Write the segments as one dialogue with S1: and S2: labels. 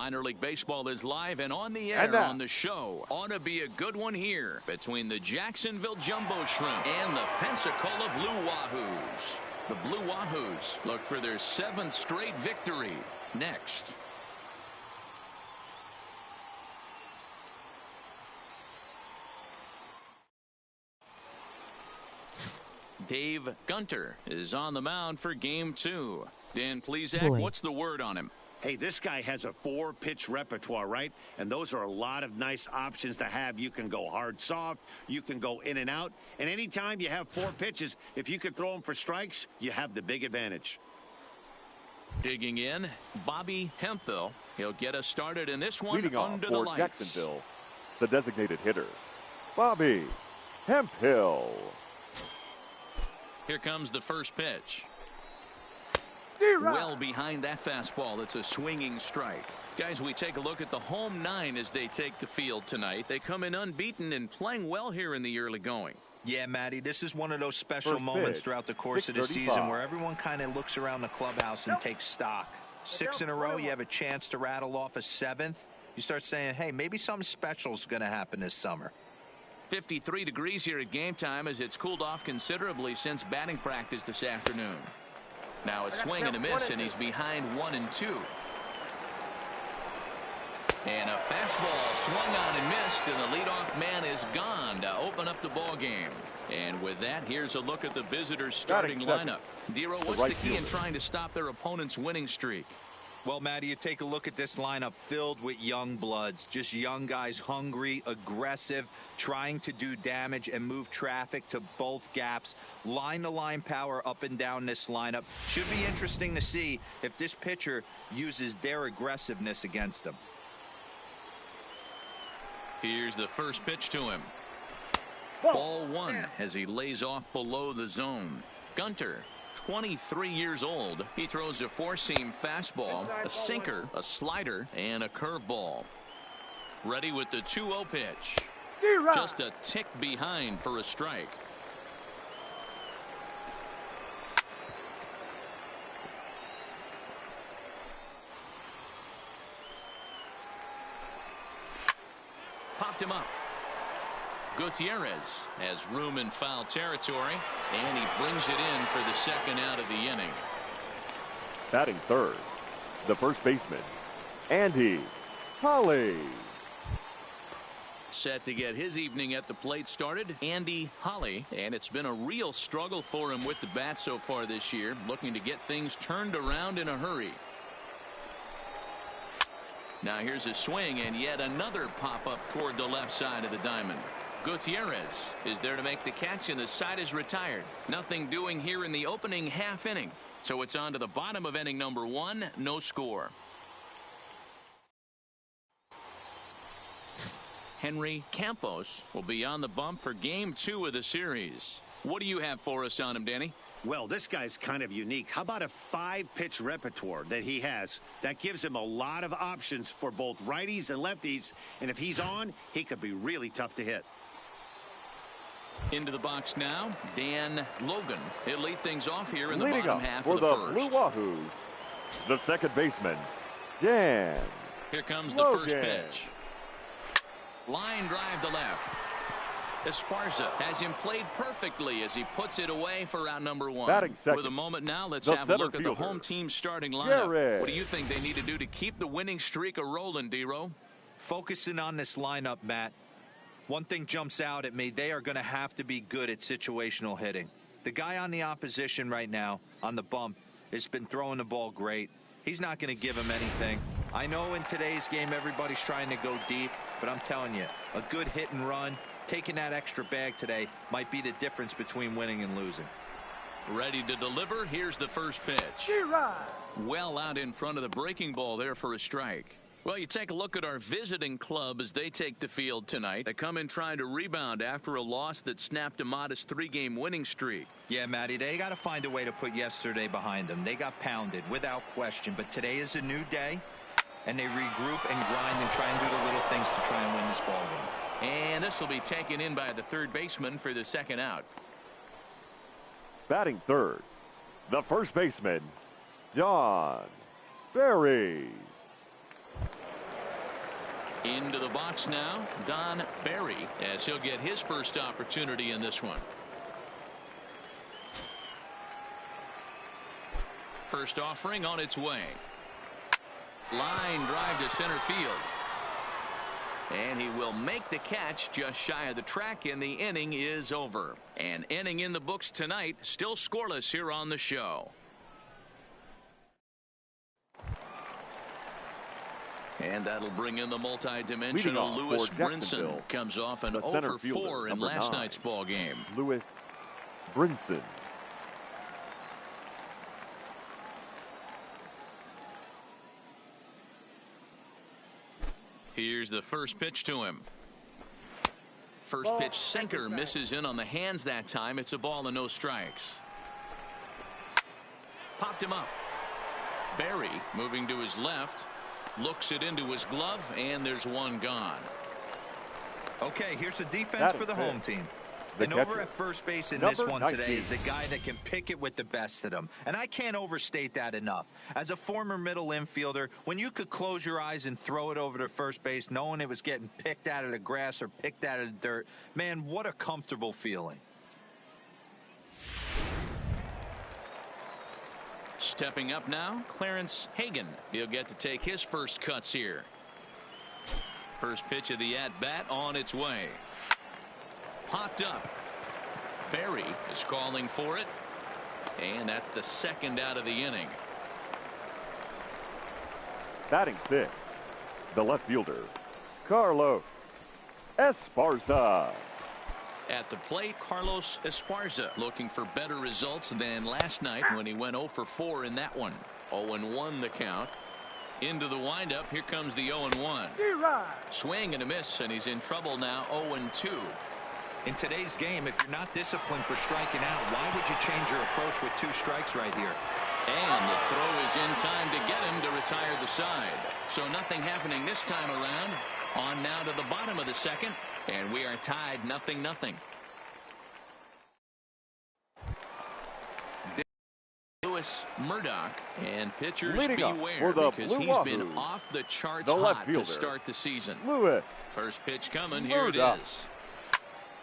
S1: Minor League Baseball is live and on the air on the show. Ought to be a good one here between the Jacksonville Jumbo Shrimp and the Pensacola Blue Wahoos. The Blue Wahoos look for their 7th straight victory next. Dave Gunter is on the mound for game 2. Dan Plesac, what's the word on him?
S2: Hey, this guy has a 4-pitch repertoire, right? And those are a lot of nice options to have. You can go hard, soft. You can go in and out. And anytime you have 4 pitches, if you can throw them for strikes, you have the big advantage.
S1: Digging in, Bobby Hemphill. He'll get us started in this one.
S3: Leading off
S1: under
S3: for
S1: the lights.
S3: Jacksonville, the designated hitter, Bobby Hemphill.
S1: Here comes the first pitch. Well behind that fastball. It's a swinging strike. Guys, we take a look at the home 9 as they take the field tonight. They come in unbeaten and playing well here in the early going.
S4: Yeah, Matty, this is one of those special moments throughout the course of the season where everyone kind of looks around the clubhouse and takes stock. 6 in a row, you have a chance to rattle off a 7th. You start saying, hey, maybe something special is going to happen this summer.
S1: 53 degrees here at game time as it's cooled off considerably since batting practice this afternoon. Now a swing and a miss, and he's behind 1-2. And a fastball swung on and missed, and the leadoff man is gone to open up the ball game. And with that, here's a look at the visitors' starting lineup. Dero, what's the key in trying to stop their opponent's winning streak?
S4: Well, Matty, you take a look at this lineup filled with young bloods, just young guys, hungry, aggressive, trying to do damage and move traffic to both gaps. Line-to-line power up and down this lineup. Should be interesting to see if this pitcher uses their aggressiveness against them.
S1: Here's the first pitch to him. Ball 1 as he lays off below the zone. Gunter, 23 years old. He throws a 4-seam fastball, a sinker, a slider, and a curveball. Ready with the 2-0 pitch. Just a tick behind for a strike. Popped him up. Gutierrez has room in foul territory, and he brings it in for the 2nd out of the inning.
S3: Batting third, the first baseman, Andy Holly.
S1: Set to get his evening at the plate started, Andy Holly, and it's been a real struggle for him with the bat so far this year, looking to get things turned around in a hurry. Now here's a swing and yet another pop-up toward the left side of the diamond. Gutierrez is there to make the catch, and the side is retired. Nothing doing here in the opening half inning. So it's on to the bottom of inning number 1. No score. Henry Campos will be on the bump for game 2 of the series. What do you have for us on him, Danny?
S2: Well, this guy's kind of unique. How about a 5-pitch repertoire that he has? That gives him a lot of options for both righties and lefties. And if he's on, he could be really tough to hit.
S1: Into the box now, Dan Logan. He'll lead things off here in the
S3: Leading
S1: bottom
S3: up
S1: half
S3: for
S1: of the
S3: the
S1: first.
S3: Blue Wahoos, the second baseman, Dan
S1: Here comes the
S3: Logan.
S1: first pitch. Line drive to left. Esparza has him played perfectly as he puts it away for out number 1.
S3: Batting second,
S1: with a moment now, let's
S3: the
S1: have a look
S3: center
S1: at the
S3: fielder,
S1: home team starting lineup.
S3: Jared.
S1: What do you think they need to do to keep the winning streak a-rolling, Dero?
S4: Focusing on this lineup, Matt. One thing jumps out at me. They are going to have to be good at situational hitting. The guy on the opposition right now on the bump has been throwing the ball great. He's not going to give him anything. I know in today's game everybody's trying to go deep, but I'm telling you, a good hit and run, taking that extra bag today might be the difference between winning and losing.
S1: Ready to deliver. Here's the first pitch. Well out in front of the breaking ball there for a strike. Well, you take a look at our visiting club as they take the field tonight. They come in trying to rebound after a loss that snapped a modest 3-game winning streak.
S4: Yeah, Matty, they got to find a way to put yesterday behind them. They got pounded without question, but today is a new day, and they regroup and grind and try and do the little things to try and win this ball game.
S1: And this will be taken in by the third baseman for the 2nd out.
S3: Batting third, the first baseman, John Berry.
S1: Into the box now, Don Barry, as he'll get his first opportunity in this one. First offering on its way. Line drive to center field. And he will make the catch just shy of the track, and the inning is over. An inning in the books tonight, still scoreless here on the show. And that'll bring in the multi-dimensional Lewis Brinson. Comes off an 0 for 4 in last night's ball game.
S3: Lewis Brinson.
S1: Here's the first pitch to him. First pitch sinker misses in on the hands that time. It's a ball and no strikes. Popped him up. Barry moving to his left. Looks it into his glove, and there's one gone.
S4: Okay, here's the defense for the home team. And over at first base in this one today is the guy that can pick it with the best of them. And I can't overstate that enough. As a former middle infielder, when you could close your eyes and throw it over to first base knowing it was getting picked out of the grass or picked out of the dirt, man, what a comfortable feeling.
S1: Stepping up now, Clarence Hagan. He'll get to take his first cuts here. First pitch of the at-bat on its way. Popped up. Barry is calling for it. And that's the second out of the inning.
S3: Batting 6, the left fielder, Carlos Esparza.
S1: At the plate, Carlos Esparza looking for better results than last night when he went 0 for 4 in that one. 0-1 the count. Into the windup. Here comes the 0-1. Swing and a miss, and he's in trouble now. 0-2.
S4: In today's game, if you're not disciplined for striking out, why would you change your approach with 2 strikes right here?
S1: And the throw is in time to get him to retire the side. So nothing happening this time around. On now to the bottom of the second, and we are tied 0-0. Lewis Murdoch, and pitchers beware because he's been off the charts hot to start the season.
S3: Lewis.
S1: First pitch coming, here it is.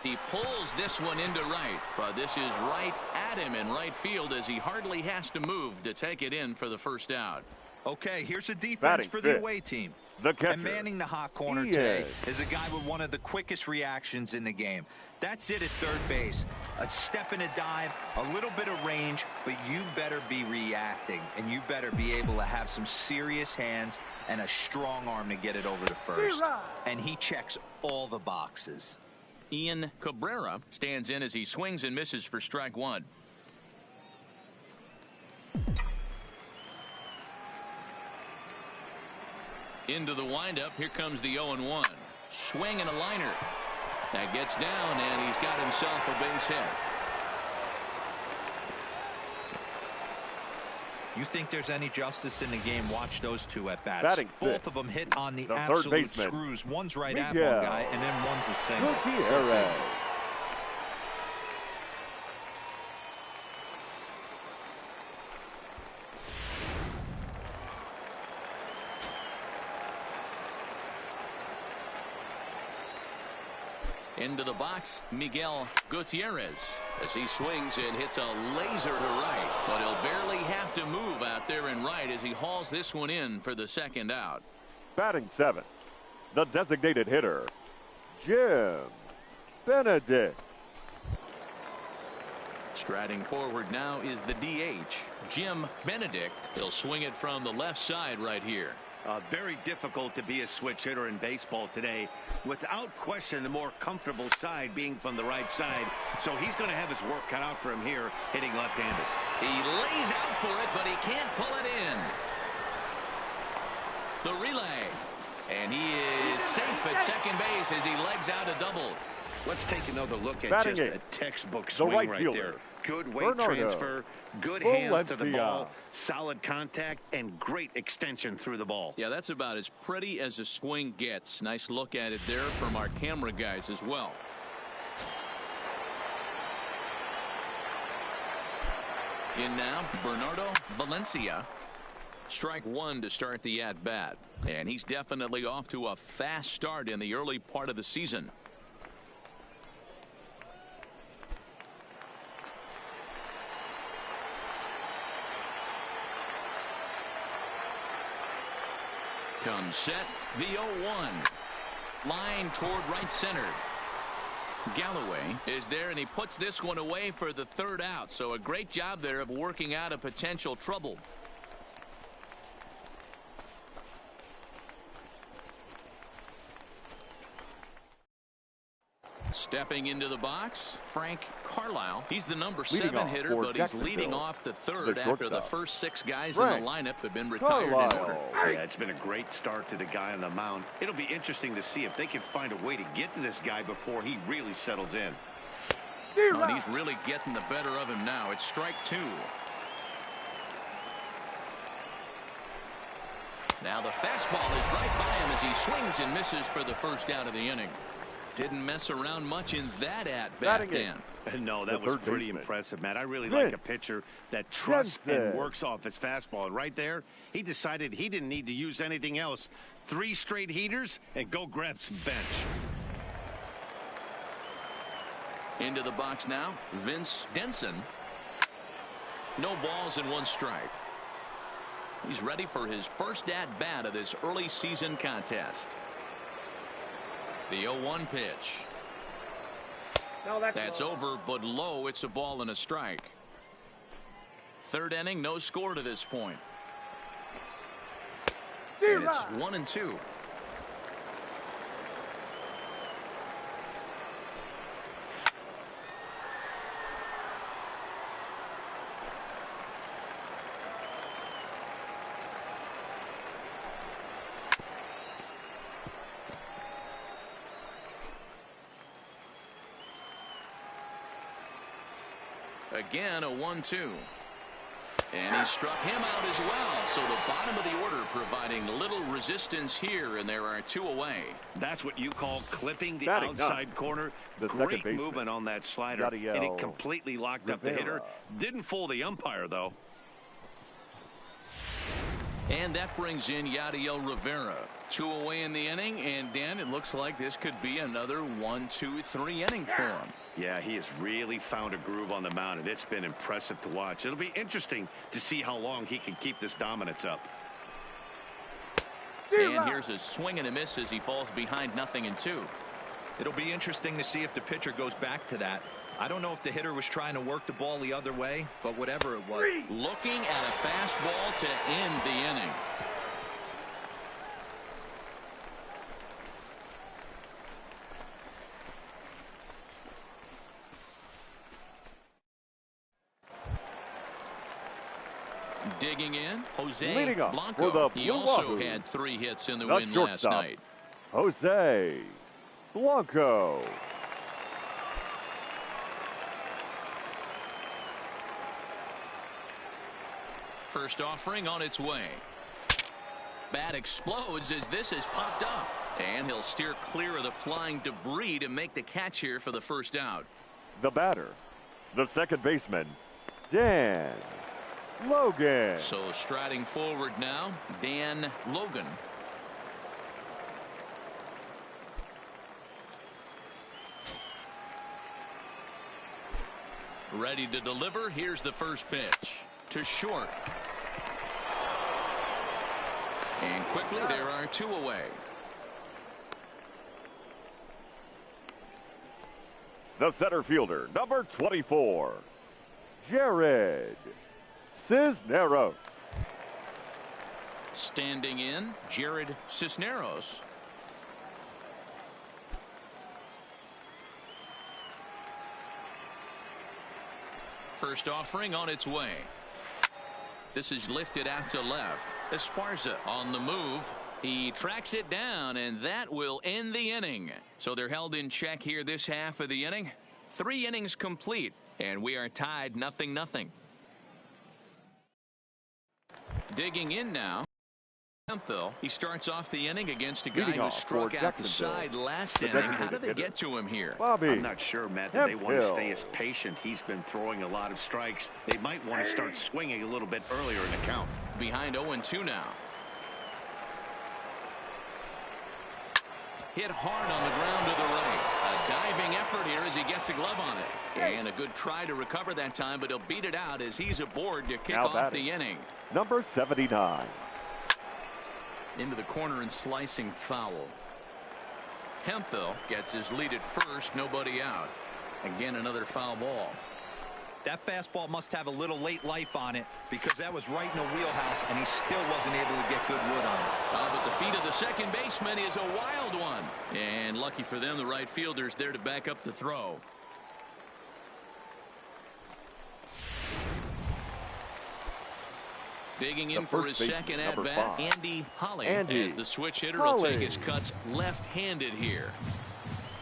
S1: He pulls this one into right, but this is right at him in right field as he hardly has to move to take it in for the first out.
S4: Okay, here's a defense for the away team. And manning the hot corner today is a guy with one of the quickest reactions in the game. That's it at third base. A step and a dive, a little bit of range, but you better be reacting, and you better be able to have some serious hands and a strong arm to get it over to first. And he checks all the boxes.
S1: Ian Cabrera stands in as he swings and misses for strike 1. Into the windup. Here comes the 0-1. Swing and a liner. That gets down, and he's got himself a base hit.
S4: You think there's any justice in the game? Watch those 2 at bats. Both of them hit on the absolute screws. One's right at one guy, and then one's a single.
S1: Into the box, Miguel Gutierrez, as he swings and hits a laser to right, but he'll barely have to move out there in right as he hauls this one in for the second out.
S3: Batting 7, the designated hitter, Jim Benedict.
S1: Striding forward now is the DH, Jim Benedict. He'll swing it from the left side right here.
S2: Very difficult to be a switch hitter in baseball today. Without question, the more comfortable side being from the right side. So he's going to have his work cut out for him here, hitting left-handed.
S1: He lays out for it, but he can't pull it in. The relay. And he is safe at second base as he legs out a double.
S2: Let's take another look at just a textbook swing right there. Good weight transfer, good hands to the ball, solid contact, and great extension through the ball.
S1: Yeah, that's about as pretty as a swing gets. Nice look at it there from our camera guys as well. In now, Bernardo Valencia. Strike one to start the at-bat. And he's definitely off to a fast start in the early part of the season. Comes set, the 0-1. Line toward right center. Galloway is there, and he puts this one away for the third out. So a great job there of working out a potential trouble. Stepping into the box, Frank Carlisle. He's the number 7 hitter, but he's leading off the third after the first 6 guys in the lineup have been retired in order.
S2: Yeah, it's been a great start to the guy on the mound. It'll be interesting to see if they can find a way to get to this guy before he really settles in.
S1: Oh, and he's really getting the better of him now. It's strike 2. Now the fastball is right by him as he swings and misses for the first out of the inning. Didn't mess around much in that at-bat, Dan.
S2: No, that was pretty impressive, Matt. I really like a pitcher that trusts and works off his fastball. And right there, he decided he didn't need to use anything else. 3 straight heaters and go grab some bench.
S1: Into the box now, Vince Denson. No balls and 1 strike. He's ready for his first at-bat of this early season contest. The 0-1 pitch.
S5: No,
S1: that's over, but low. It's a ball and a strike. Third inning, no score to this point. It's 1-2. Again, a 1-2. And he struck him out as well. So the bottom of the order providing little resistance here, and there are 2 away.
S2: That's what you call clipping the outside corner. Great movement on that slider, and it completely locked up the hitter. Didn't fool the umpire, though.
S1: And that brings in Yadiel Rivera. 2 away in the inning, and Dan, it looks like this could be another 1-2-3 inning for him.
S2: Yeah, he has really found a groove on the mound, and it's been impressive to watch. It'll be interesting to see how long he can keep this dominance up.
S1: And here's a swing and a miss as he falls behind 0-2.
S4: It'll be interesting to see if the pitcher goes back to that. I don't know if the hitter was trying to work the ball the other way, but whatever it was.
S1: Looking at a fastball to end the inning. Digging in, Jose Blanco. He also had 3 hits in the win last night.
S3: Jose Blanco.
S1: First offering on its way. Bat explodes as this is popped up. And he'll steer clear of the flying debris to make the catch here for the first out.
S3: The batter, the second baseman, Dan Logan.
S1: So striding forward now, Dan Logan. Ready to deliver. Here's the first pitch. To short. And quickly there are 2 away.
S3: The center fielder, number 24, Jared Cisneros.
S1: Standing in, Jared Cisneros. First offering on its way. This is lifted out to left. Esparza on the move. He tracks it down, and that will end the inning. So they're held in check here this half of the inning. 3 innings complete, and we are tied 0-0. Digging in now. He starts off the inning against a guy who struck out the side last inning. How did they get to him here?
S2: I'm not sure, Matt, that they want to stay as patient. He's been throwing a lot of strikes. They might want to start swinging a little bit earlier in the count.
S1: behind 0-2 now. Hit hard on the ground to the right. A diving effort here as he gets a glove on it. And a good try to recover that time, but he'll beat it out as he's aboard to kick off the inning.
S3: Number 79.
S1: Into the corner and slicing foul. Hemphill gets his lead at first, nobody out. Again, another foul ball.
S4: That fastball must have a little late life on it because that was right in the wheelhouse and he still wasn't able to get good wood on it.
S1: But the feet of the second baseman is a wild one. And lucky for them, the right fielder's there to back up the throw. Digging in for his second at-bat, Andy Holly, as the switch hitter will take his cuts left-handed here.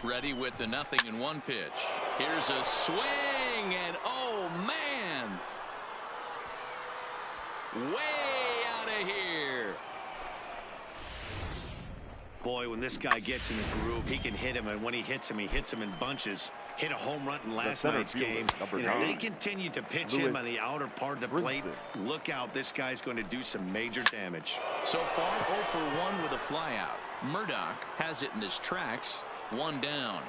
S1: Ready with the 0-1 pitch. Here's a swing, and oh, man! Way out of here.
S2: Boy, when this guy gets in the groove, he can hit him, and when he hits him in bunches. Hit a home run in last night's game. And if they continue to pitch him on the outer part of the plate, look out, this guy's going to do some major damage.
S1: So far, 0 for 1 with a flyout. Murdoch has it in his tracks. 1 down.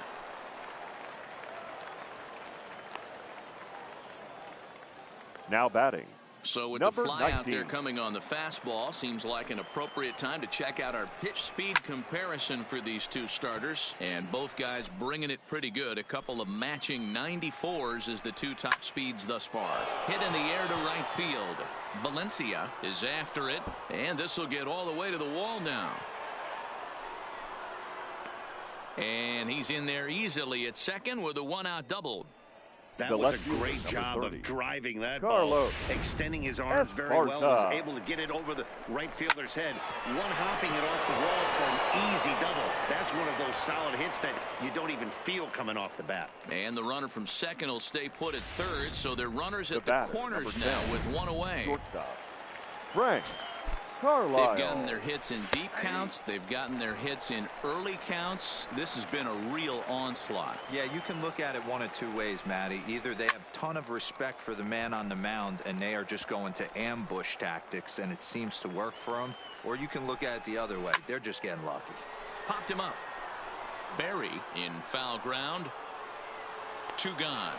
S3: Now batting.
S1: So with the flyout there coming on the fastball, seems like an appropriate time to check out our pitch speed comparison for these two starters. And both guys bringing it pretty good. A couple of matching 94s as the two top speeds thus far. Hit in the air to right field. Valencia is after it, and this will get all the way to the wall now. And he's in there easily at second with a 1-out double.
S2: That was a great job of driving that ball, extending his arms very well, was able to get it over the right fielder's head, one-hopping it off the wall for an easy double. That's one of those solid hits that you don't even feel coming off the bat.
S1: And the runner from second will stay put at third, so they're runners at the corners now with 1 away.
S3: Shortstop, Frank Carlisle.
S1: They've gotten their hits in deep counts. They've gotten their hits in early counts. This has been a real onslaught.
S4: Yeah, you can look at it one of two ways, Matty. Either they have a ton of respect for the man on the mound and they are just going to ambush tactics and it seems to work for them, or you can look at it the other way. They're just getting lucky.
S1: Popped him up. Berry in foul ground. 2 gone.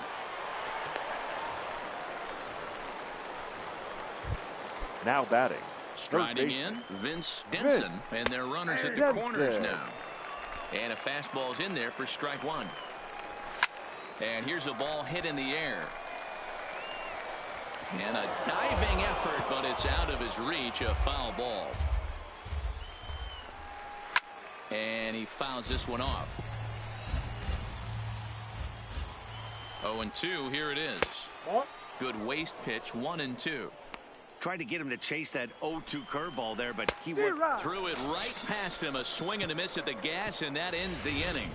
S3: Now batting.
S1: Striding in, Vince Denson, and their runners at the corners now. And a fastball's in there for strike 1. And here's a ball hit in the air. And a diving effort, but it's out of his reach, a foul ball. And he fouls this one off. 0-2, here it is. Good waste pitch, 1-2.
S2: Tried to get him to chase that 0-2 curveball there, but he was
S1: threw it right past him. A swing and a miss at the gas, and that ends the inning.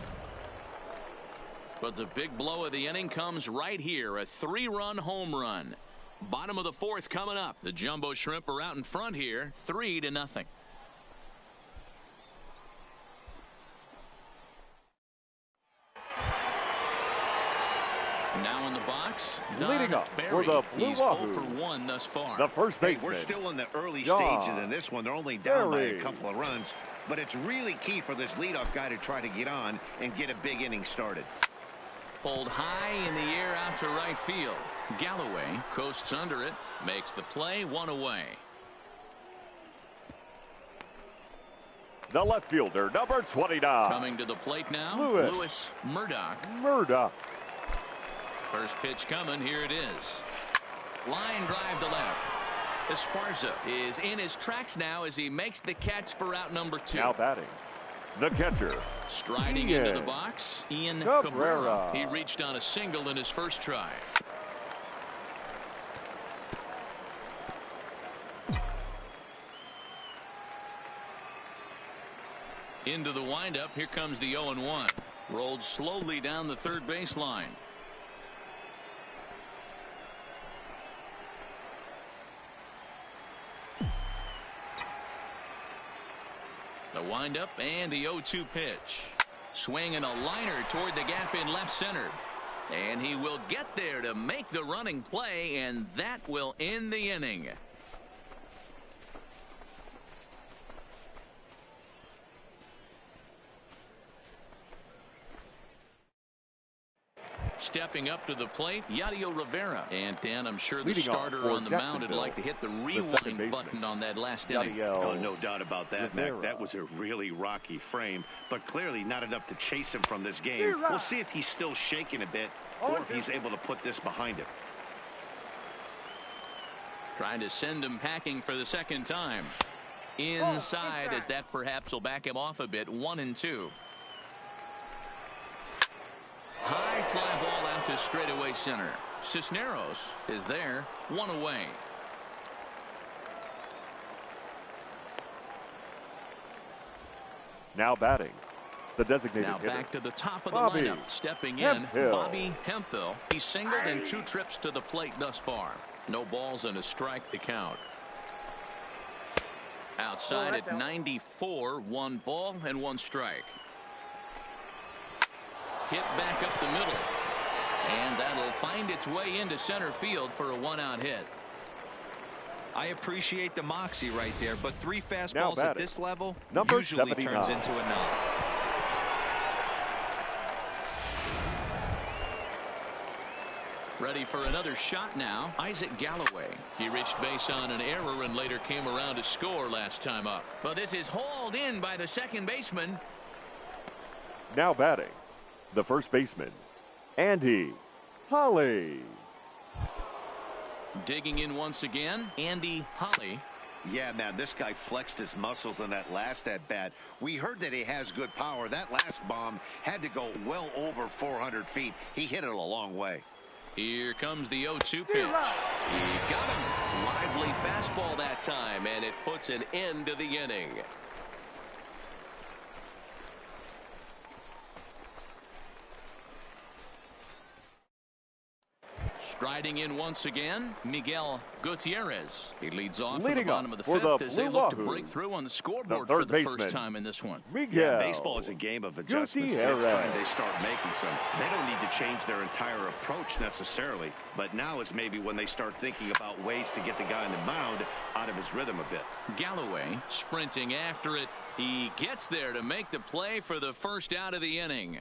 S1: But the big blow of the inning comes right here. A 3-run home run. Bottom of the 4th coming up. The Jumbo Shrimp are out in front here, 3-0. Now in the box,
S3: leading up
S1: Berry.
S3: for the Blue
S1: He's
S3: Wahoo.
S1: 0 for 1 thus far.
S3: The first baseman.
S2: We're still in the early stages in this one. They're only down by a couple of runs, but it's really key for this leadoff guy to try to get on and get a big inning started.
S1: Pulled high in the air out to right field. Galloway coasts under it, makes the play, 1 away.
S3: The left fielder, number 29.
S1: Coming to the plate now, Lewis Murdoch. First pitch coming, here it is. Line drive to left. Esparza is in his tracks now as he makes the catch for out number 2.
S3: Now batting, the catcher.
S1: Striding into the box, Ian Cabrera. He reached on a single in his first try. Into the windup, here comes the 0-1. Rolled slowly down the third baseline. The windup and the 0-2 pitch. Swing and a liner toward the gap in left center. And he will get there to make the running play, and that will end the inning. Stepping up to the plate, Yadier Rivera. And Dan, I'm sure the
S3: Leading
S1: starter on the mound would like to hit the rewind button on that last inning.
S2: Oh, no doubt about that, Mac. That was a really rocky frame, but clearly not enough to chase him from this game. We'll see if he's still shaking a bit or if he's able to put this behind him.
S1: Trying to send him packing for the second time. Inside, as that perhaps will back him off a bit. 1-2. High fly ball out to straightaway center. Cisneros is there. 1 away.
S3: Now batting, the designated
S1: Now
S3: hitter.
S1: back to the top of the
S3: Bobby
S1: lineup. Stepping in,
S3: Hemphill.
S1: Bobby Hemphill. He's singled in 2 trips to the plate thus far. No balls and a strike to count. Outside at 94, 1 ball and 1 strike. Hit back up the middle. And that'll find its way into center field for a 1-out hit.
S4: I appreciate the moxie right there, but 3 fastballs at this level
S3: Number
S4: usually
S3: 79.
S4: turns into a knock.
S1: Ready for another shot now, Isaac Galloway. He reached base on an error and later came around to score last time up. But this is hauled in by the second baseman.
S3: Now batting, the first baseman, Andy Holly.
S1: Digging in once again, Andy Holly.
S2: Yeah, man, this guy flexed his muscles on that last at-bat. We heard that he has good power. That last bomb had to go well over 400 feet. He hit it a long way.
S1: Here comes the 0-2 pitch. He got him. Lively fastball that time, and it puts an end to the inning. Striding in once again, Miguel Gutierrez. He leads off at the bottom of the 5th as they look to break through on the scoreboard for the first time in this one.
S2: Yeah, baseball is a game of adjustments. It's time they start making some. They don't need to change their entire approach necessarily, but now is maybe when they start thinking about ways to get the guy on the mound out of his rhythm a bit.
S1: Galloway sprinting after it. He gets there to make the play for the first out of the inning.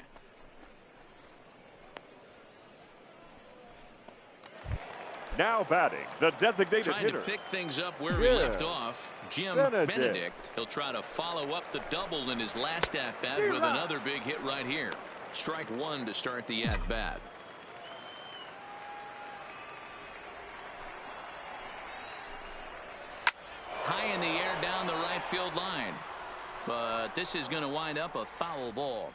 S3: Now batting, the designated
S1: Trying
S3: hitter.
S1: to pick things up where he left off, Jim Benedict. He'll try to follow up the double in his last at-bat with another big hit right here. Strike 1 to start the at-bat. High in the air down the right field line. But this is going to wind up a foul ball.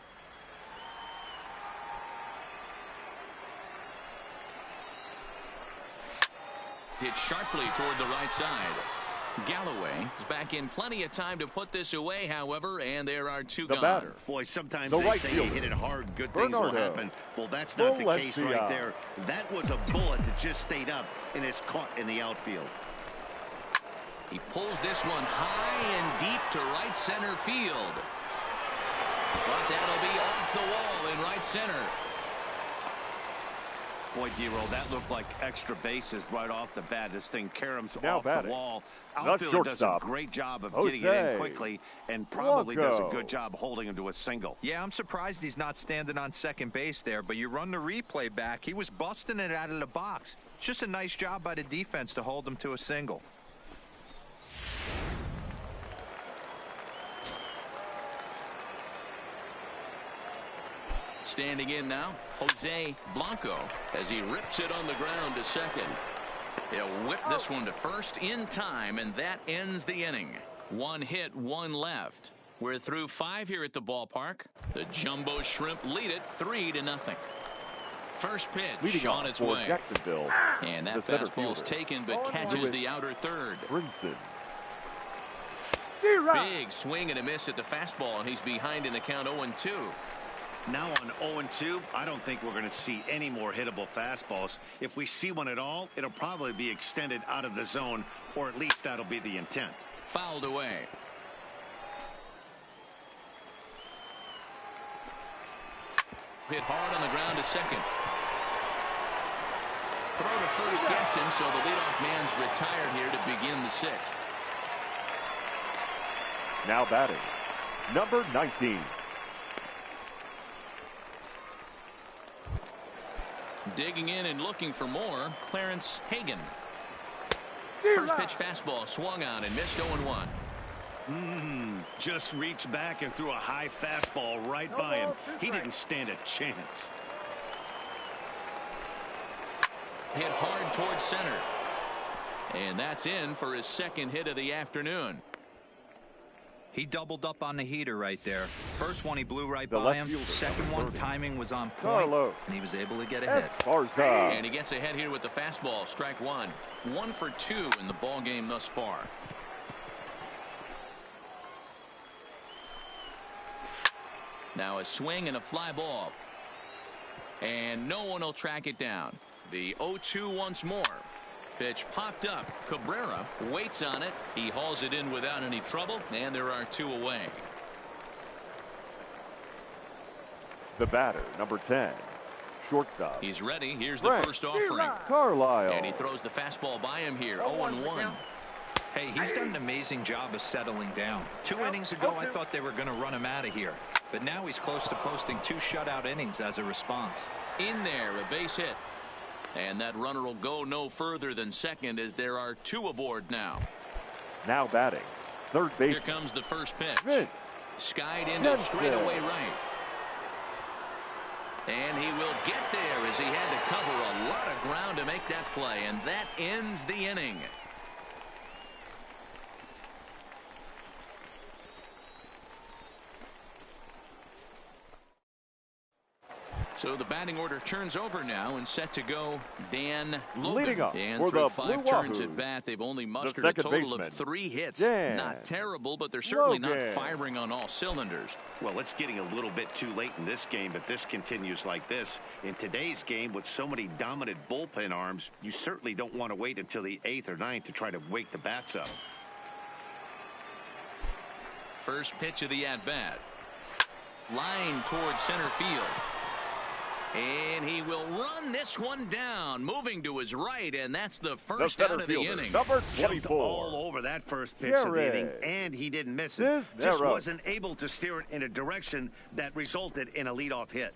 S1: Hit sharply toward the right side. Galloway is back in plenty of time to put this away, however, and there are 2 gone.
S3: Batter.
S2: Boy, sometimes
S3: The
S2: they
S3: right
S2: say
S3: fielder.
S2: you hit it hard, good things will happen. Well, that's not the case right there. That was a bullet that just stayed up and is caught in the outfield.
S1: He pulls this one high and deep to right center field. But that'll be off the wall in right center.
S2: Boy, D-Roll, that looked like extra bases right off the bat. This thing caroms off the wall. Outfielder does a great job of getting it in quickly and probably does a good job holding him to a single.
S4: Yeah, I'm surprised he's not standing on second base there, but you run the replay back. He was busting it out of the box. It's just a nice job by the defense to hold him to a single.
S1: Standing in now, Jose Blanco, as he rips it on the ground to second. He'll whip this one to first in time, and that ends the inning. 1 hit, 1 left. We're through 5 here at the ballpark. The Jumbo Shrimp lead it 3-0. First pitch on its way.
S3: Jacksonville.
S1: And that fastball's taken, but catches the outer third.
S3: Brinson.
S1: Big swing and a miss at the fastball, and he's behind in the count 0-2.
S2: Now on 0-2, I don't think we're going to see any more hittable fastballs. If we see one at all, it'll probably be extended out of the zone, or at least that'll be the intent.
S1: Fouled away. Hit hard on the ground to second. Throw to first gets him, so the leadoff man's retired here to begin the 6th.
S3: Now batting, number 19.
S1: Digging in and looking for more, Clarence Hagan. First pitch fastball swung on and missed 0-1.
S2: Just reached back and threw a high fastball right by him. He didn't stand a chance.
S1: Hit hard towards center. And that's in for his second hit of the afternoon.
S4: He doubled up on the heater right there. First one he blew right by him. Second one, timing was on point, and he was able to get ahead.
S1: And he gets ahead here with the fastball. Strike one. 1 for 2 in the ball game thus far. Now a swing and a fly ball. And no one will track it down. The 0-2 once more. Pitch popped up. Cabrera waits on it. He hauls it in without any trouble, and there are 2 away.
S3: The batter, number 10, shortstop.
S1: He's ready. Here's the first offering.
S3: Carlisle.
S1: And he throws the fastball by him here. 0-1.
S4: Hey, he's done an amazing job of settling down. 2 innings ago, I thought they were going to run him out of here. But now he's close to posting 2 shutout innings as a response.
S1: In there, a base hit. And that runner will go no further than second as there are 2 aboard now.
S3: Now batting, third base.
S1: Here comes the first pitch.
S3: Vince.
S1: Skied into straightaway right. And he will get there as he had to cover a lot of ground to make that play. And that ends the inning. So the batting order turns over now and set to go Dan Logan.
S3: Leading up
S1: and
S3: for
S1: through
S3: the
S1: 5
S3: Blue
S1: turns
S3: Wahoo,
S1: at bat, they've only mustered
S3: the
S1: a total
S3: baseman,
S1: of 3 hits.
S3: Dan
S1: Not terrible, but they're certainly not
S3: Logan.
S1: firing on all cylinders.
S2: Well, it's getting a little bit too late in this game, but this continues like this. In today's game, with so many dominant bullpen arms, you certainly don't want to wait until the 8th or 9th to try to wake the bats up.
S1: First pitch of the at-bat. Line towards center field. And he will run this one down, moving to his right, and that's the first out of the inning.
S3: Number
S2: Jumped
S3: 24.
S2: all over that first pitch of the inning, and he didn't miss it. Just wasn't able to steer it in a direction that resulted in a leadoff hit.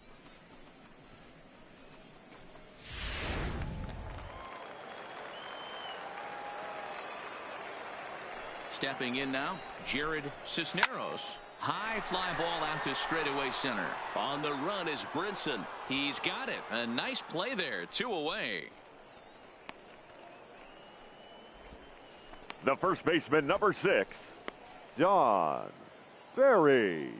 S1: Stepping in now, Jared Cisneros. High fly ball out to straightaway center. On the run is Brinson. He's got it. A nice play there. 2 away.
S3: The first baseman, number 6, John Barry.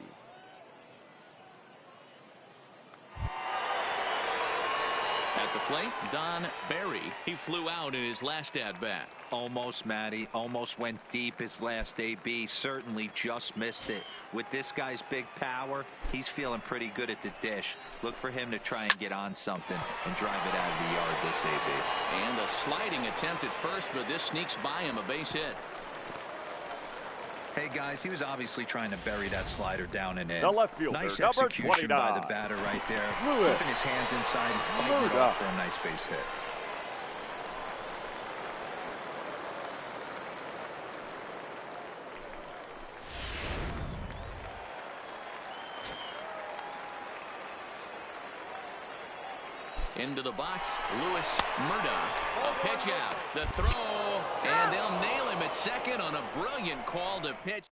S1: At the plate, Don Barry. He flew out in his last at-bat.
S4: Almost, Matty. Almost went deep his last AB. Certainly just missed it. With this guy's big power, he's feeling pretty good at the dish. Look for him to try and get on something and drive it out of the yard this AB.
S1: And a sliding attempt at first, but this sneaks by him, a base hit.
S4: Hey, guys, he was obviously trying to bury that slider down and in.
S3: The left fielder,
S4: nice
S3: number
S4: execution
S3: 29.
S4: by the batter right there.
S3: Lewis.
S4: Keeping his hands inside and fighting it off for a nice base hit.
S1: Into the box, Lewis Murdoch. A pitch out, the throw, and they'll nail him at second on a brilliant call to pitch.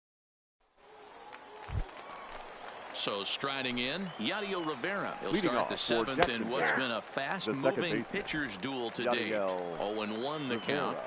S1: So striding in, Yadiel Rivera. He'll
S3: Leading
S1: start
S3: off
S1: the
S3: for
S1: 7th in what's
S3: Jacksonville,
S1: been a fast-moving pitcher's duel to date. 0-1 the count.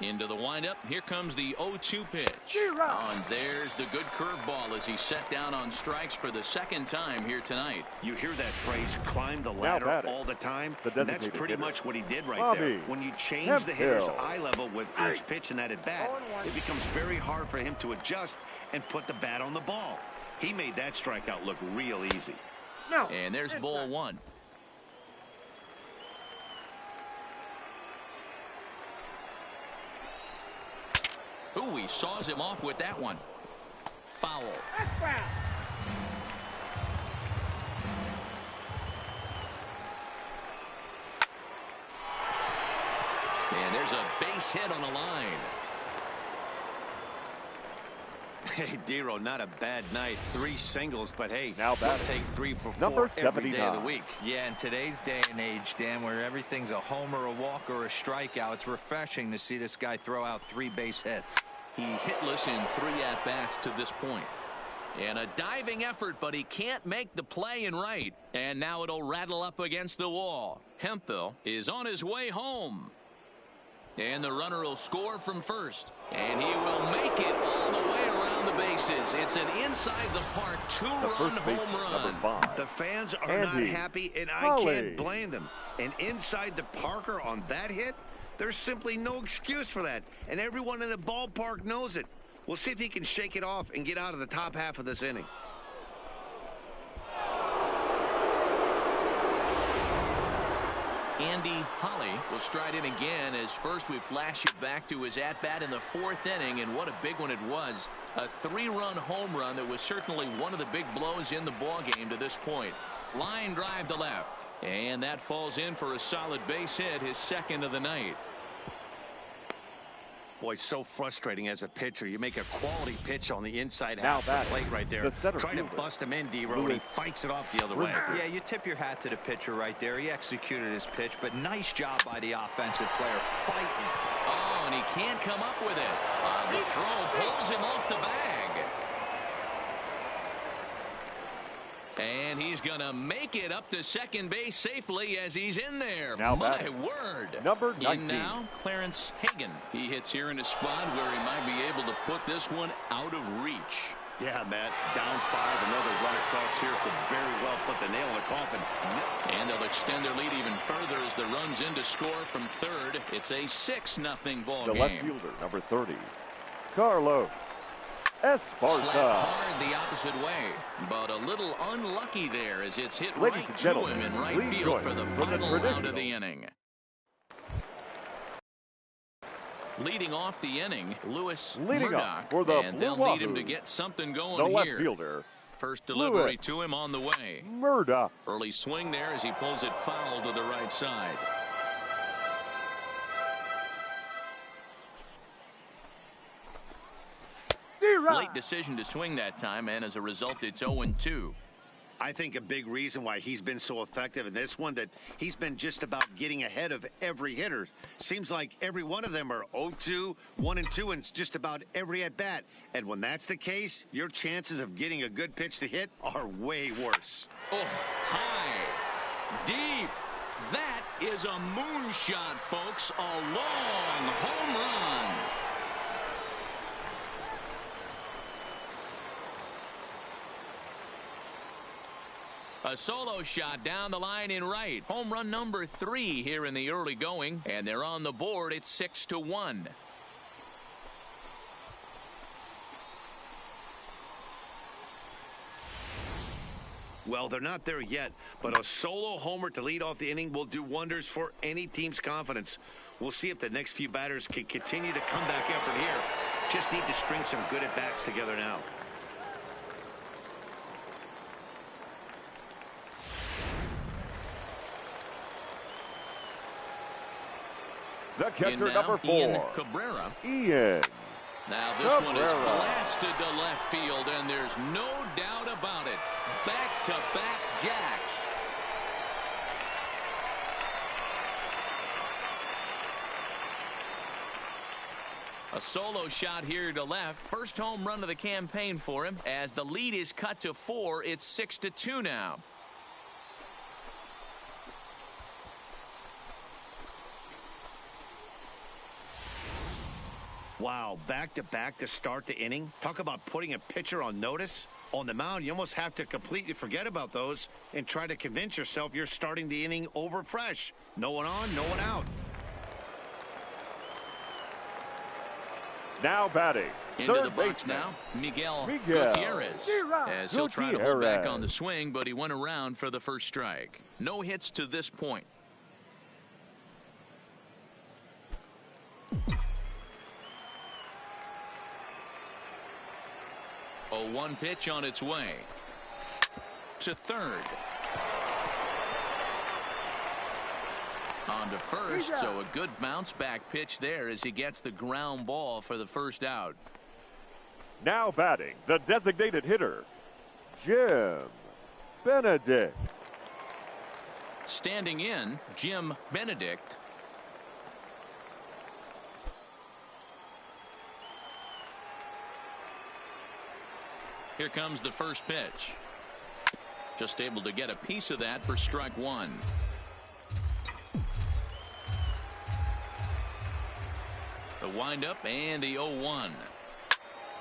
S1: Into the windup. Here comes the 0-2 pitch. And there's the good curveball as he set down on strikes for the 2nd time here tonight.
S2: You hear that phrase, climb the ladder, all the time. That's pretty much what he did right there. When you change the hitter's eye level with each pitch in that at bat, it becomes very hard for him to adjust and put the bat on the ball. He made that strikeout look real easy.
S1: And there's ball 1. Ooh, he saws him off with that one. Foul. And there's a base hit on the line.
S2: Hey, Dero, not a bad night. 3 singles, but hey,
S3: now
S2: we'll take 3 for 4
S3: number
S2: every day of the
S3: 79.
S2: week.
S4: Yeah, in today's day and age, Dan, where everything's a homer, a walk, or a strikeout, it's refreshing to see this guy throw out 3 base hits.
S1: He's hitless in 3 at-bats to this point. And a diving effort, but he can't make the play in right. And now it'll rattle up against the wall. Hemphill is on his way home. And the runner will score from first. And he will make it all the way around the bases. It's an inside-the-park 2-run home run.
S2: The fans are not happy, and I can't blame them. And inside the Parker on that hit, there's simply no excuse for that. And everyone in the ballpark knows it. We'll see if he can shake it off and get out of the top half of this inning.
S1: Andy Holly will stride in again as first we flash it back to his at-bat in the 4th inning, and what a big one it was. A 3-run home run that was certainly one of the big blows in the ballgame to this point. Line drive to left, and that falls in for a solid base hit, his 2nd of the night.
S2: Boy, so frustrating as a pitcher. You make a quality pitch on the inside half of the plate right there. Try to bust him in, D-Row, and he fights it off the other way.
S4: Yeah, you tip your hat to the pitcher right there. He executed his pitch, but nice job by the offensive player fighting.
S1: Oh, and he can't come up with it. The throw pulls him off the bag. And he's going to make it up to second base safely as he's in there.
S3: Now
S1: my word.
S3: Number 19.
S1: In now, Clarence Hagan. He hits here in a spot where he might be able to put this one out of reach.
S2: Yeah, Matt. Down 5. Another run across here could very well put the nail in the coffin.
S1: And they'll extend their lead even further as the run's in to score from third. It's a 6-0 ball game.
S3: The left fielder, number 30, Carlos Esparza.
S1: Slapped hard the opposite way, but a little unlucky there as it's hit
S3: Ladies
S1: right
S3: and
S1: to
S3: gentlemen,
S1: him in right
S3: please
S1: field
S3: join
S1: for the
S3: me from the
S1: final out of
S3: traditional
S1: the inning. Leading off the inning, Lewis Murdoch,
S3: for the
S1: and
S3: Blue
S1: they'll need him to
S3: Wahoos,
S1: get something going
S3: the left
S1: here.
S3: fielder,
S1: First delivery
S3: Lewis
S1: to him on the way.
S3: Murdoch.
S1: Early swing there as he pulls it foul to the right side. Late decision to swing that time, and as a result, it's 0-2.
S2: I think a big reason why he's been so effective in this one, that he's been just about getting ahead of every hitter. Seems like every one of them are 0-2, 1-2, and just about every at-bat. And when that's the case, your chances of getting a good pitch to hit are way worse.
S1: Oh, high, deep. That is a moonshot, folks. A long home run. A solo shot down the line in right. Home run number 3 here in the early going, and they're on the board. It's 6-1.
S2: Well, they're not there yet, but a solo homer to lead off the inning will do wonders for any team's confidence. We'll see if the next few batters can continue the comeback effort here. Just need to string some good at-bats together now.
S3: The catcher,
S1: now,
S3: number 4,
S1: Ian Cabrera.
S3: Ian.
S1: Now this one is
S3: Cabrera.
S1: blasted to left field, and there's no doubt about it. Back-to-back jacks. A solo shot here to left. First home run of the campaign for him. As the lead is cut to 4, it's 6-2 now.
S2: Wow, back-to-back to start the inning. Talk about putting a pitcher on notice. On the mound, you almost have to completely forget about those and try to convince yourself you're starting the inning over fresh. No one on, no one out.
S3: Now batting.
S1: Into the
S3: Third
S1: box
S3: baseman,
S1: now, Miguel
S3: Miguel
S1: Gutierrez. As he'll try to hold back on the swing, but he went around for the first strike. No hits to this point. A 1 pitch on its way to third. On to first, so a good bounce back pitch there as he gets the ground ball for the first out.
S3: Now batting, the designated hitter, Jim Benedict.
S1: Standing in, Jim Benedict. Here comes the first pitch. Just able to get a piece of that for strike one. The windup and the 0-1.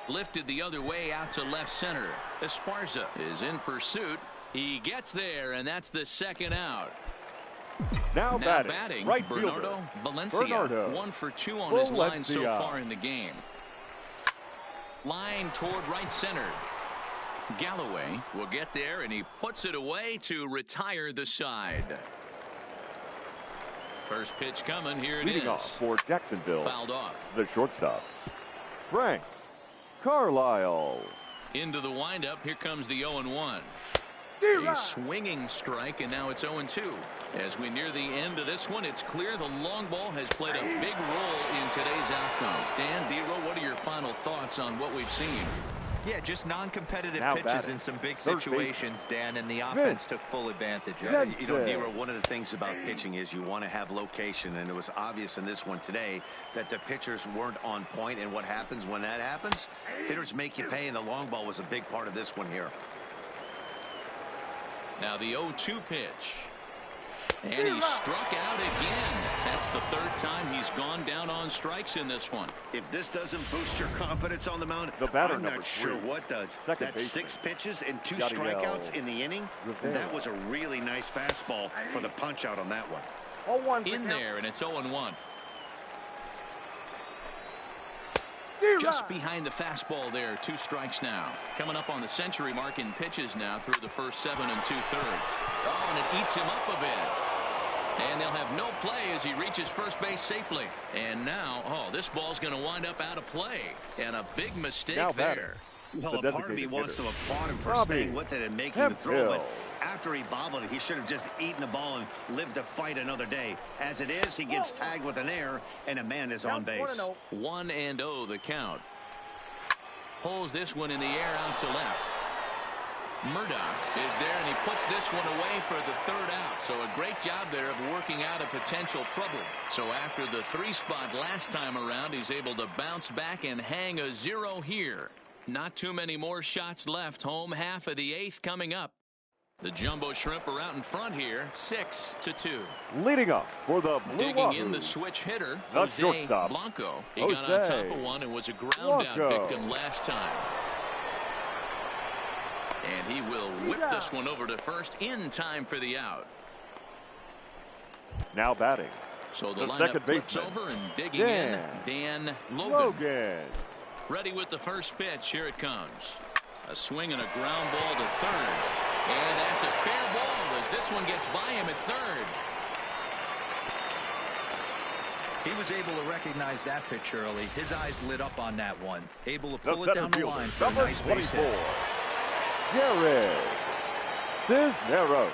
S1: Lifted the other way out to left center. Esparza is in pursuit. He gets there, and that's the second out.
S3: Now batting, right
S1: Bernardo
S3: fielder,
S1: Valencia. 1 for 2 on his line so far in the game. Line toward right center. Galloway will get there, and he puts it away to retire the side. First pitch coming. Here it
S3: Leading
S1: is.
S3: off for Jacksonville.
S1: Fouled off.
S3: The shortstop, Frank Carlisle.
S1: Into the windup. Here comes the 0-1. A swinging strike, and now it's 0-2. As we near the end of this one, it's clear the long ball has played a big role in today's outcome. Dan, D-Row, what are your final thoughts on what we've seen?
S4: Yeah, just non-competitive
S3: Now
S4: pitches
S3: batting,
S4: in some big
S3: third
S4: situations, Dan, and the offense took full advantage of
S2: Yeah,
S4: it.
S2: you know, Nero, one of the things about pitching is you want to have location, and it was obvious in this one today that the pitchers weren't on point, and what happens when that happens? Hitters make you pay, and the long ball was a big part of this one here.
S1: Now the 0-2 pitch. And he struck out again. That's the third time he's gone down on strikes in this one.
S2: If this doesn't boost your confidence on the mound,
S3: The batter,
S2: I'm
S3: number
S2: not sure
S3: 3,
S2: what does.
S3: second
S2: That
S3: baseman.
S2: 6 pitches and 2
S3: Gotta
S2: strikeouts
S3: go.
S2: in the inning,
S3: Rivera.
S2: that was a really nice fastball for the punch out on that one.
S3: 0-1
S1: In there, and it's 0-1. Just behind the fastball there. 2 strikes now. Coming up on the century mark in pitches now through the first 7 2/3. Oh, and it eats him up a bit. And they'll have no play as he reaches first base safely. And now, oh, this ball's going to wind up out of play. And a big mistake
S3: Now
S1: there.
S2: Well,
S3: the
S2: a part of me
S3: designated
S2: wants to
S3: hitter,
S2: applaud him for
S3: Robbie
S2: staying with it and making the throw, but
S3: Hemphill.
S2: after he bobbled it, he should have just eaten the ball and lived to fight another day. As it is, he gets tagged with an error, and a man is on base.
S1: 1-0 the count. Pulls this one in the air out to left. Murdoch is there, and he puts this one away for the third out. So a great job there of working out a potential trouble. So after the 3 spot last time around, he's able to bounce back and hang a 0 here. Not too many more shots left. Home half of the 8th coming up. The Jumbo Shrimp are out in front here, 6-2.
S3: Leading up for the Blue
S1: Digging
S3: Wahoo,
S1: in the switch hitter,
S3: the
S1: Jose
S3: shortstop,
S1: Blanco. He got on top of one and was a ground out
S3: Blanco.
S1: victim last time. And he will whip this one over to first in time for the out.
S3: Now batting,
S1: So the
S3: the
S1: lineup
S3: second
S1: flips
S3: baseman,
S1: over and digging in, Dan Logan. Ready with the first pitch. Here it comes. A swing and a ground ball to third. And that's a fair ball as this one gets by him at third.
S4: He was able to recognize that pitch early. His eyes lit up on that one. Able to
S3: The
S4: pull it
S3: center
S4: down the
S3: fielder,
S4: line for a
S3: number
S4: nice base
S3: 24,
S4: hit.
S3: Jared Cisneros.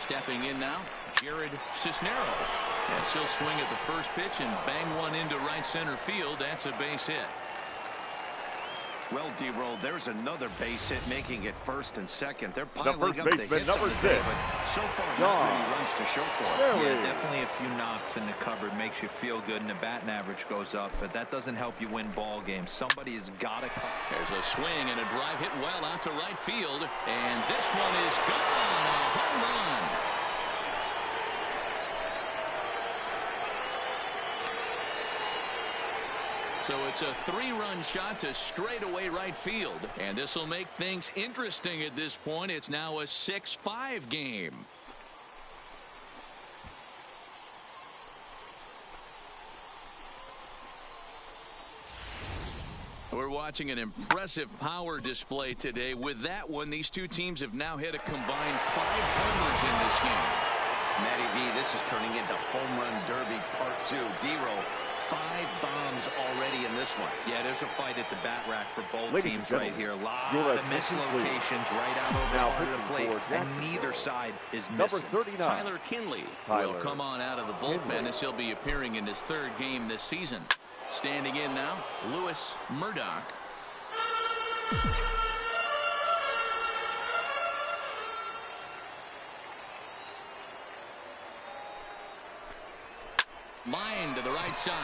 S1: Stepping in now, Jared Cisneros. Yes, he'll swing at the first pitch and bang one into right center field. That's a base hit.
S2: Well, D-Roll, there's another base hit making it first and second. They're
S3: The
S2: piling
S3: first
S2: up the
S3: baseman,
S2: hits
S3: number
S2: on the day,
S3: 6,
S2: but so far not
S3: John
S2: many runs to show for it.
S3: Barry.
S4: Yeah, definitely a few knocks in the cupboard makes you feel good, and the batting average goes up, but that doesn't help you win ball games. Somebody has got to come.
S1: There's a swing and a drive hit well out to right field. And this one is gone. A home run. So it's a 3-run shot to straightaway right field. And this will make things interesting at this point. It's now a 6-5 game. We're watching an impressive power display today. With that one, these two teams have now hit a combined 5 homers in this game.
S2: Matty V, this is turning into home run derby part 2. D-Roll, 5 bombs already in this one.
S4: Yeah, there's a fight at the bat rack for both
S3: Ladies
S4: teams
S3: and
S4: right here. A lot
S3: your
S4: of
S3: attention,
S4: mislocations right out over
S3: Now
S4: the heart of the
S3: pitching
S4: plate,
S3: for
S4: and
S3: Jacksonville,
S4: neither side is
S3: number
S4: missing.
S3: 39,
S1: Tyler Kinley will
S3: Tyler
S1: come on out of the bullpen
S3: Kinley.
S1: as he'll be appearing in his 3rd game this season. Standing in now, Lewis Murdoch. Line to the right side.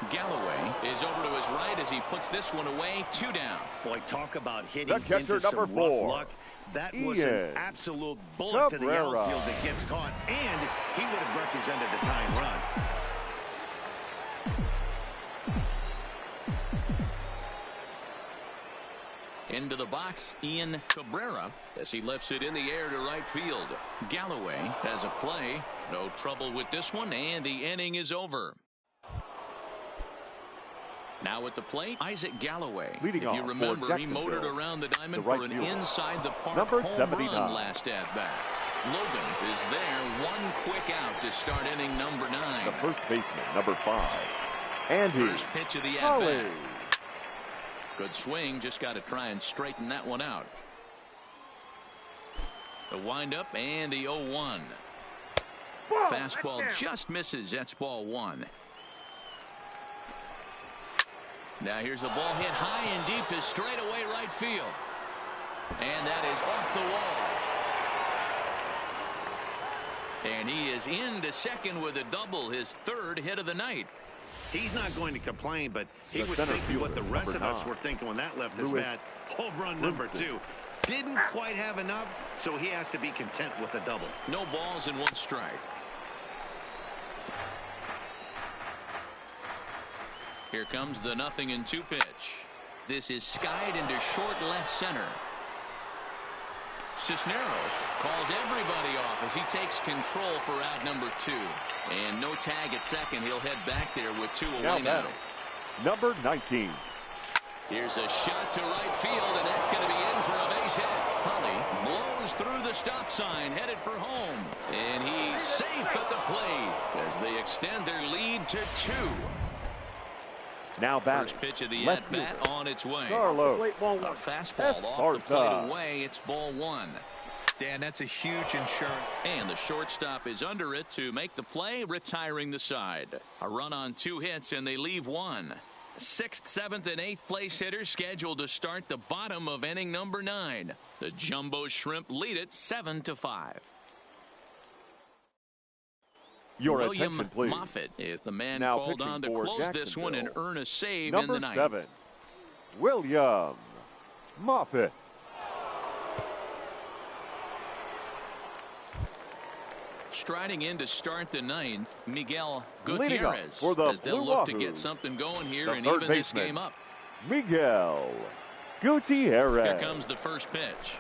S1: Galloway is over to his right as he puts this one away. 2 down.
S2: Boy, talk about hitting
S3: The catcher,
S2: into some
S3: number
S2: rough
S3: 4.
S2: luck. That was an absolute bullet to the
S3: Cabrera.
S2: outfield that gets caught, and he would have represented a tying run.
S1: Into the box, Ian Cabrera, as he lifts it in the air to right field. Galloway has a play. No trouble with this one, and the inning is over. Now at the plate, Isaac Galloway.
S3: Leading
S1: if you
S3: off
S1: remember,
S3: for
S1: he motored
S3: Jacksonville,
S1: around the diamond
S3: the right
S1: for an
S3: fielder,
S1: inside the park
S3: number
S1: home
S3: 79.
S1: run last at bat. Logan is there, one quick out to start inning number 9.
S3: The first baseman, number 5. Andy
S1: First pitch of the
S3: Holly.
S1: at-bat. Good swing, just got to try and straighten that one out. The windup and the 0-1. Fastball just misses. That's ball 1. Now here's a ball hit high and deep to straightaway right field. And that is off the wall. And he is into second with a double, his 3rd hit of the night.
S2: He's not going to complain, but he
S3: The
S2: was
S3: center
S2: thinking what the
S3: fielder,
S2: rest
S3: number
S2: of us
S3: 9.
S2: were thinking when that left his
S3: Lewis
S2: bat. Home run number 2. Didn't quite have enough, so he has to be content with a double.
S1: No balls and 1 strike. Here comes the 0-2 pitch. This is skied into short left center. Cisneros calls everybody off as he takes control for out number 2. And no tag at second. He'll head back there with 2 away now.
S3: Number 19.
S1: Here's a shot to right field, and that's going to be in for a base hit. Holly blows through the stop sign, headed for home. And he's safe at the plate as they extend their lead to 2.
S3: Now batting.
S1: First pitch of the
S3: Left
S1: at-bat
S3: fielder,
S1: on its way.
S3: Carlos
S1: A fastball off the plate away. It's ball 1.
S4: Dan, that's a huge insurance.
S1: And the shortstop is under it to make the play, retiring the side. A run on 2 hits, and they leave 1. 6th, 7th, and 8th place hitters scheduled to start the bottom of inning number 9. The Jumbo Shrimp lead it 7-5.
S3: Your
S1: William
S3: attention, please.
S1: Moffett is the man
S3: Now
S1: called
S3: pitching
S1: on to
S3: for
S1: close this one and
S3: Jacksonville,
S1: earn a save
S3: number
S1: in the 9th.
S3: 7, William Moffett.
S1: Striding in to start the 9th, Miguel
S3: Leading up
S1: Gutierrez,
S3: for the
S1: as they'll
S3: Blue
S1: look to
S3: Wahoos,
S1: get something going here
S3: the
S1: and
S3: third
S1: even this
S3: baseman,
S1: game up.
S3: Miguel Gutierrez.
S1: Here comes the first pitch.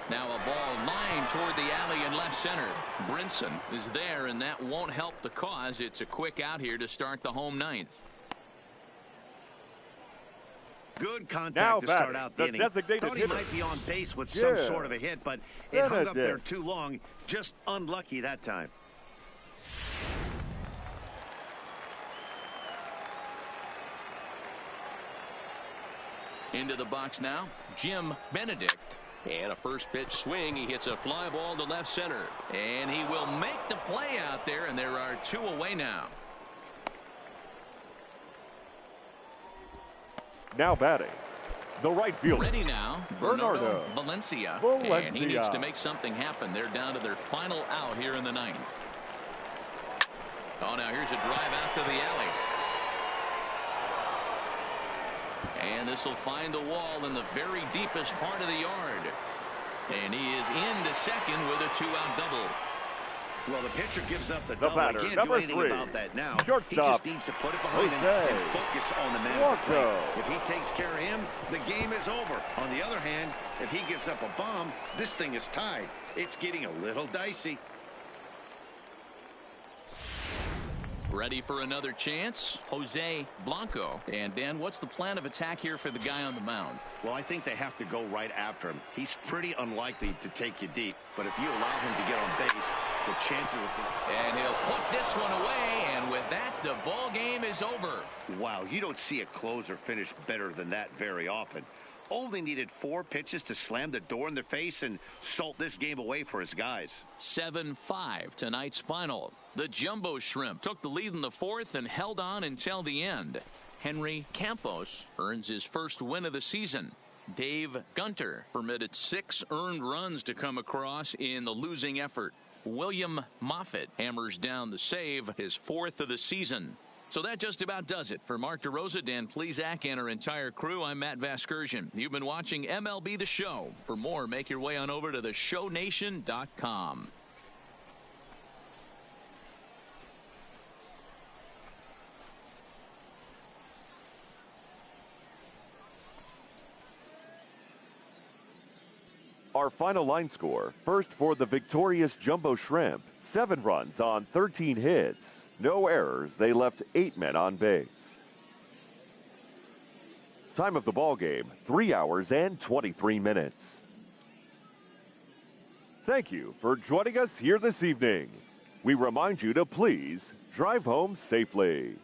S1: Now a ball lined toward the alley in left center. Brinson is there, and that won't help the cause. It's a quick out here to start the home 9th.
S2: Good contact
S3: Now
S2: to start
S3: batting,
S2: out the inning.
S3: designated
S2: Thought he
S3: hitter.
S2: might be on base with some
S3: Yeah.
S2: sort of a hit, but it hung up there
S3: Benedict.
S2: too long. Just unlucky that time.
S1: Into the box now, Jim Benedict. And a first pitch swing. He hits a fly ball to left center. And he will make the play out there, and there are 2 away now.
S3: Now batting, the right fielder.
S1: Ready now,
S3: Bernardo
S1: Valencia.
S3: Valencia.
S1: And he needs to make something happen. They're down to their final out here in the 9th. Oh, now here's a drive out to the alley. And this will find the wall in the very deepest part of the yard. And he is into second with a 2-out double.
S2: Well, the pitcher gives up the
S3: The
S2: double.
S3: batter,
S2: He can't do
S3: number
S2: anything
S3: 3.
S2: about that now.
S3: Shortstop,
S2: He just needs to put it behind him
S3: Jose
S2: and focus on the man at the plate.
S3: Wahoo.
S2: If he takes care of him, the game is over. On the other hand, if he gives up a bomb, this thing is tied. It's getting a little dicey.
S1: Ready for another chance, Jose Blanco. And Dan, what's the plan of attack here for the guy on the mound?
S2: Well, I think they have to go right after him. He's pretty unlikely to take you deep, but if you allow him to get on base, the chances of...
S1: And he'll put this one away, and with that, the ball game is over.
S2: Wow, you don't see a closer finish better than that very often. only needed 4 pitches to slam the door in their face and salt this game away for his guys.
S1: 7-5 tonight's final. The Jumbo Shrimp took the lead in the 4th and held on until the end. Henry Campos earns his first win of the season. Dave Gunter permitted 6 earned runs to come across in the losing effort. William Moffitt hammers down the save, his 4th of the season. So that just about does it. For Mark DeRosa, Dan Plesac, and our entire crew, I'm Matt Vasgersian. You've been watching MLB The Show. For more, make your way on over to theshownation.com.
S3: Our final line score, first for the victorious Jumbo Shrimp, 7 runs on 13 hits. No errors, they left 8 men on base. Time of the ball game, 3 hours and 23 minutes. Thank you for joining us here this evening. We remind you to please drive home safely.